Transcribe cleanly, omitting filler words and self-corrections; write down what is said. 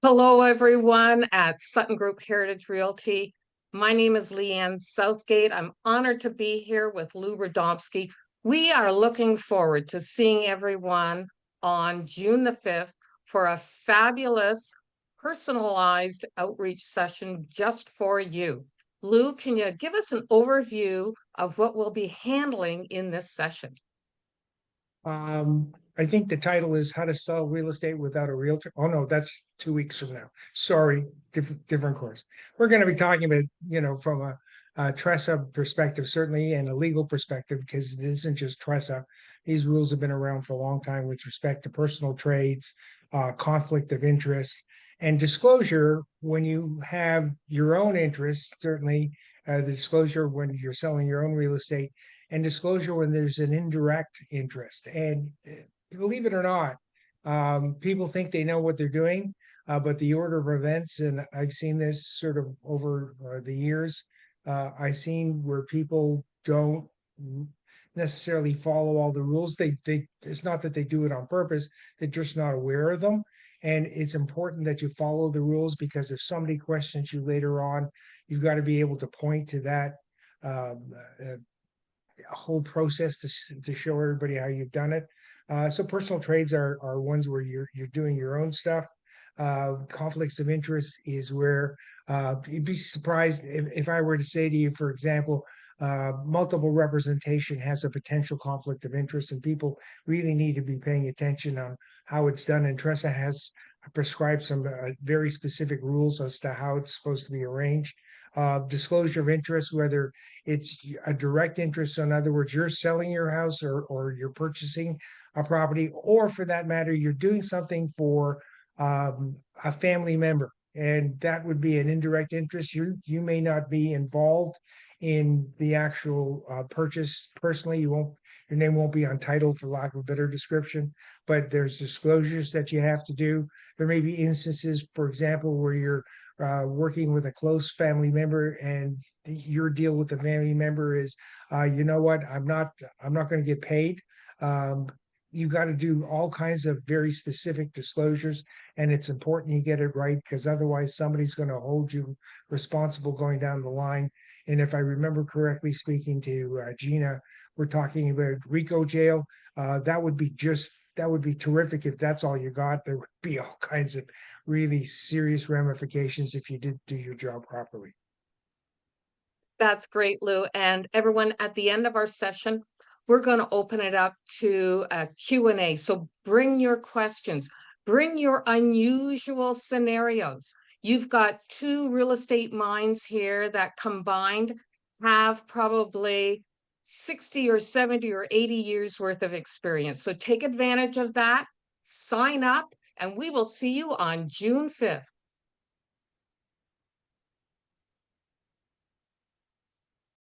Hello, everyone at Sutton Group Heritage Realty. My name is Leanne Southgate. I'm honored to be here with Lou Radomski. We are looking forward to seeing everyone on June the 5th for a fabulous personalized outreach session just for you. Lou, can you give us an overview of what we'll be handling in this session? I think the title is How to Sell Real Estate Without a Realtor. Oh no, that's 2 weeks from now. Sorry, different course. We're going to be talking about, from a TRESA perspective, certainly, and a legal perspective, because it isn't just TRESA. These rules have been around for a long time with respect to personal trades, conflict of interest, and disclosure when you have your own interests, certainly, the disclosure when you're selling your own real estate and disclosure when there's an indirect interest. And believe it or not, people think they know what they're doing, but the order of events, and I've seen this sort of over the years, I've seen where people don't necessarily follow all the rules. They it's not that they do it on purpose; they're just not aware of them. And it's important that you follow the rules because if somebody questions you later on, you've got to be able to point to that um, uh, whole process to show everybody how you've done it. So personal trades are ones where you're doing your own stuff. Conflicts of interest is where you'd be surprised if I were to say to you, for example, multiple representation has a potential conflict of interest, and people really need to be paying attention on how it's done. And TRESA has prescribed some very specific rules as to how it's supposed to be arranged. Disclosure of interest, whether it's a direct interest. So in other words, you're selling your house or you're purchasing a property, or for that matter, you're doing something for a family member. And that would be an indirect interest. You may not be involved in the actual purchase personally. Your name won't be on title, for lack of a better description, but there's disclosures that you have to do. There may be instances, for example, where you're working with a close family member and your deal with the family member is, you know what, I'm not going to get paid. Um, you got to do all kinds of very specific disclosures, and it's important you get it right because otherwise somebody's going to hold you responsible going down the line. And if I remember correctly, speaking to Gina, we're talking about RICO jail. That would be terrific if that's all you got. There would be all kinds of really serious ramifications if you did do your job properly. That's great, Lou. And everyone, at the end of our session, we're going to open it up to a Q&A. So bring your questions, bring your unusual scenarios. You've got two real estate minds here that combined have probably 60 or 70 or 80 years worth of experience. So take advantage of that, sign up, and we will see you on June 5th.